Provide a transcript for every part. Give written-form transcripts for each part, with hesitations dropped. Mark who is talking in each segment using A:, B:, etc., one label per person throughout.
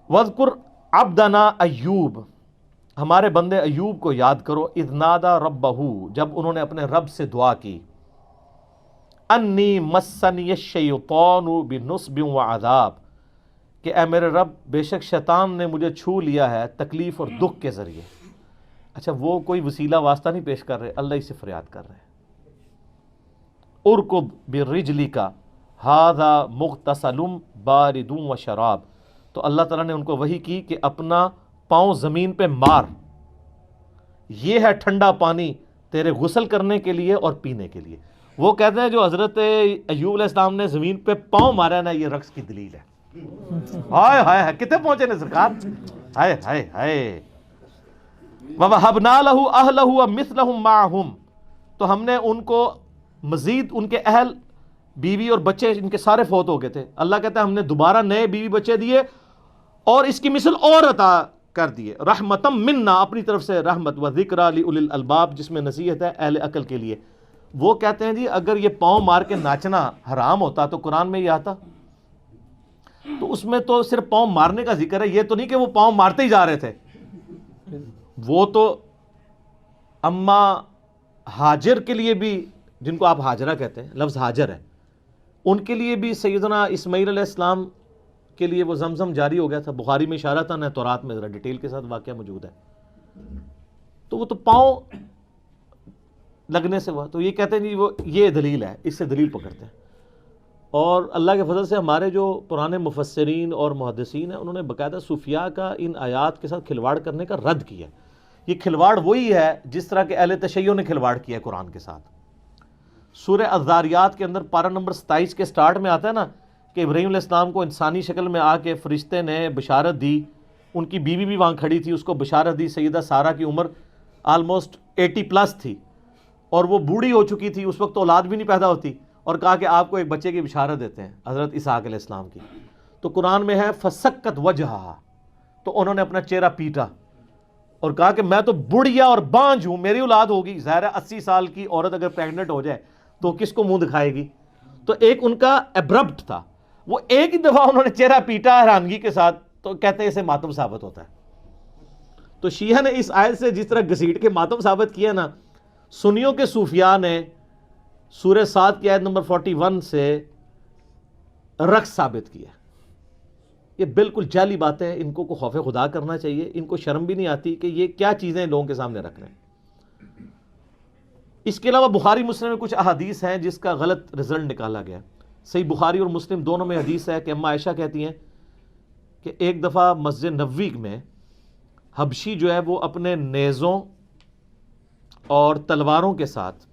A: وَاذْكُرْ عَبْدَنَا ایوب، ہمارے بندے ایوب کو یاد کرو، اذ نادا ربہ، جب انہوں نے اپنے رب سے دعا کی، انی مسنی الشیطان بنصب وعذاب، کہ اے میرے رب بے شک شیطان نے مجھے چھو لیا ہے تکلیف اور دکھ کے ذریعے۔ اچھا وہ کوئی وسیلہ واسطہ نہیں پیش کر رہے، اللہ ہی سے فریاد کر رہے ہیں۔ ارکض برجلک ھذا مغتسل بارد وشراب، تو اللہ تعالیٰ نے ان کو وحی کی کہ اپنا پاؤں زمین پہ مار، یہ ہے ٹھنڈا پانی تیرے غسل کرنے کے لیے اور پینے کے لیے۔ وہ کہتے ہیں جو حضرت ایوب علیہ السلام نے زمین پہ پاؤں مارا ہے نا، یہ رقص کی دلیل ہے۔ ہائے ہائے ہائے، کتنے پہنچے نا سرکار، ہائے ہائے ہائے۔ وَوَهَبْنَا لَهُ أَهْلَهُ وَمِثْلَهُمْ مَعَهُمْ، تو ہم نے ان کو مزید ان کے اہل بیوی اور بچے ان کے سارے فوت ہو گئے تھے، اللہ کہتا ہے ہم نے دوبارہ نئے بیوی بچے دیے اور اس کی مثل اور عطا کر دیے، رحمتم منا، اپنی طرف سے رحمت، وذکریٰ لأولی الالباب، جس میں نصیحت ہے اہل عقل کے لیے۔ وہ کہتے ہیں جی اگر یہ پاؤں مار کے ناچنا حرام ہوتا تو قرآن میں یہ آتا، تو اس میں تو صرف پاؤں مارنے کا ذکر ہے، یہ تو نہیں کہ وہ پاؤں مارتے ہی جا رہے تھے۔ وہ تو اما ہاجر کے لیے بھی، جن کو آپ ہاجرہ کہتے ہیں، لفظ ہاجر ہے، ان کے لیے بھی سیدنا اسماعیل علیہ السلام کے لیے وہ زمزم جاری ہو گیا تھا، بخاری میں اشارہ تھا، نہ تورات میں ذرا ڈیٹیل کے ساتھ واقعہ موجود ہے۔ تو وہ تو پاؤں لگنے سے ہوا، تو یہ کہتے ہیں جی وہ یہ دلیل ہے، اس سے دلیل پکڑتے ہیں۔ اور اللہ کے فضل سے ہمارے جو پرانے مفسرین اور محدثین ہیں، انہوں نے باقاعدہ صوفیاء کا ان آیات کے ساتھ کھلواڑ کرنے کا رد کیا۔ یہ کھلواڑ وہی ہے جس طرح کہ اہل تشیع نے کھلواڑ کیا ہے قرآن کے ساتھ۔ سورہ الذاریات کے اندر پارہ نمبر 27 کے سٹارٹ میں آتا ہے نا کہ ابراہیم علیہ السلام کو انسانی شکل میں آ کے فرشتے نے بشارت دی، ان کی بیوی بھی وہاں کھڑی تھی، اس کو بشارت دی۔ سیدہ سارہ کی عمر آلموسٹ 80+ تھی اور وہ بوڑھی ہو چکی تھی، اس وقت تو اولاد بھی نہیں پیدا ہوتی، اور کہا کہ آپ کو ایک بچے کی بشارت دیتے ہیں، حضرت اسحاق علیہ السلام کی۔ تو قرآن میں ہے فسکت وجہہا، تو انہوں نے اپنا چہرہ پیٹا اور کہا کہ میں تو بڑھیا اور بانجھ ہوں، میری اولاد ہوگی۔ ظاہر ہے 80 سال کی عورت اگر پریگننٹ ہو جائے تو کس کو منہ دکھائے گی؟ تو ایک ان کا ایبرپٹ تھا، وہ ایک ہی دفعہ انہوں نے چہرہ پیٹا حیرانگی کے ساتھ، تو کہتے ہیں اسے ماتم ثابت ہوتا ہے۔ تو شیعہ نے اس آیت سے جس طرح گھسیٹ کے ماتم ثابت کیا نا، سنیوں کے صوفیاء نے سورہ 7 کی آیت نمبر 41 سے رقص ثابت کیا۔ یہ بالکل جعلی باتیں ہیں، ان کو خوف خدا کرنا چاہیے، ان کو شرم بھی نہیں آتی کہ یہ کیا چیزیں لوگوں کے سامنے رکھ رہے ہیں۔ اس کے علاوہ بخاری مسلم میں کچھ احادیث ہیں جس کا غلط رزلٹ نکالا گیا۔ صحیح بخاری اور مسلم دونوں میں حدیث ہے کہ اما عائشہ کہتی ہیں کہ ایک دفعہ مسجد نبوی میں حبشی جو ہے وہ اپنے نیزوں اور تلواروں کے ساتھ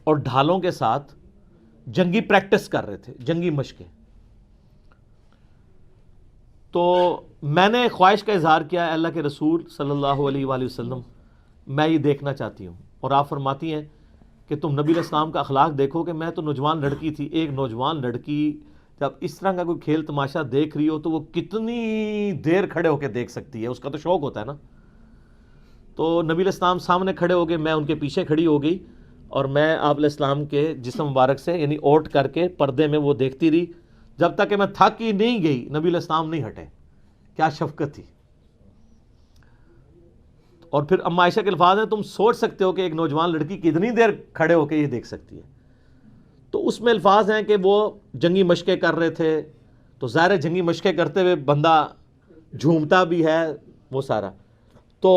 A: اور ڈھالوں کے ساتھ جنگی پریکٹس کر رہے تھے، جنگی مشقیں۔ تو میں نے خواہش کا اظہار کیا، اللہ کے رسول صلی اللہ علیہ وآلہ وسلم میں یہ دیکھنا چاہتی ہوں، اور آپ فرماتی ہیں کہ تم نبی علیہ السلام کا اخلاق دیکھو کہ میں تو نوجوان لڑکی تھی، ایک نوجوان لڑکی جب اس طرح کا کوئی کھیل تماشا دیکھ رہی ہو تو وہ کتنی دیر کھڑے ہو کے دیکھ سکتی ہے، اس کا تو شوق ہوتا ہے نا۔ تو نبی علیہ السلام سامنے کھڑے ہو گئے، میں ان کے پیچھے کھڑی ہو گئی، اور میں آپ علیہ السلام کے جسم مبارک سے یعنی اوٹ کر کے پردے میں وہ دیکھتی رہی جب تک کہ میں تھک ہی نہیں گئی، نبی علیہ السلام نہیں ہٹے۔ کیا شفقت تھی۔ اور پھر اما عائشہ کے الفاظ ہیں تم سوچ سکتے ہو کہ ایک نوجوان لڑکی کتنی دیر کھڑے ہو کے یہ دیکھ سکتی ہے۔ تو اس میں الفاظ ہیں کہ وہ جنگی مشقیں کر رہے تھے، تو ظاہر جنگی مشقیں کرتے ہوئے بندہ جھومتا بھی ہے وہ سارا۔ تو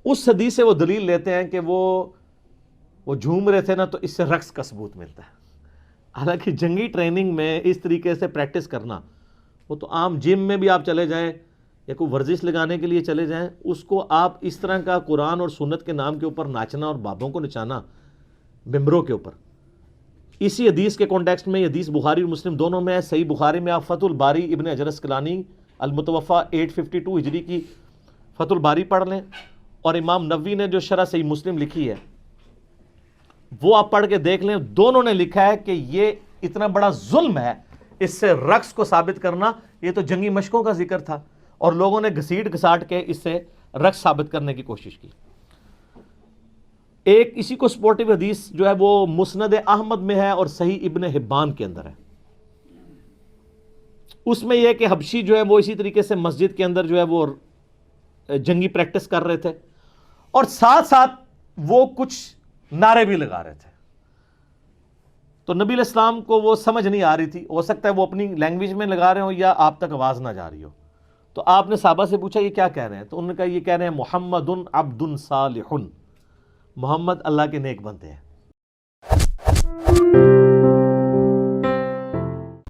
A: اس حدیث سے وہ دلیل لیتے ہیں کہ وہ جھوم رہے تھے نا، تو اس سے رقص کا ثبوت ملتا ہے۔ حالانکہ جنگی ٹریننگ میں اس طریقے سے پریکٹس کرنا، وہ تو عام جم میں بھی آپ چلے جائیں یا کوئی ورزش لگانے کے لیے چلے جائیں، اس کو آپ اس طرح کا قرآن اور سنت کے نام کے اوپر ناچنا اور بابوں کو نچانا ممبروں کے اوپر، اسی حدیث کے کانٹیکسٹ میں، یہ حدیث بخاری اور مسلم دونوں میں ہے۔ صحیح بخاری میں آپ فتح الباری ابن حجر اسقلانی المتوفا 852 ہجری کی فتح الباری پڑھ لیں، اور امام نووی نے جو شرح صحیح مسلم لکھی ہے وہ آپ پڑھ کے دیکھ لیں، دونوں نے لکھا ہے کہ یہ اتنا بڑا ظلم ہے اس سے رقص کو ثابت کرنا۔ یہ تو جنگی مشقوں کا ذکر تھا، اور لوگوں نے گھسیٹ گھساٹ کے اس سے رقص ثابت کرنے کی کوشش کی۔ ایک اسی کو سپورٹیو حدیث جو ہے وہ مسند احمد میں ہے اور صحیح ابن حبان کے اندر ہے. اس میں یہ کہ حبشی جو ہے وہ اسی طریقے سے مسجد کے اندر جو ہے وہ جنگی پریکٹس کر رہے تھے اور ساتھ ساتھ وہ کچھ نعرے بھی لگا رہے تھے. تو نبی علیہ السلام کو وہ سمجھ نہیں آ رہی تھی، ہو سکتا ہے وہ اپنی لینگویج میں لگا رہے ہوں یا آپ تک آواز نہ جا رہی ہو. تو آپ نے صحابہ سے پوچھا یہ کیا کہہ رہے ہیں؟ تو انہوں نے کہا یہ کہہ رہے ہیں محمد عبد صالح، محمد اللہ کے نیک بندے ہیں.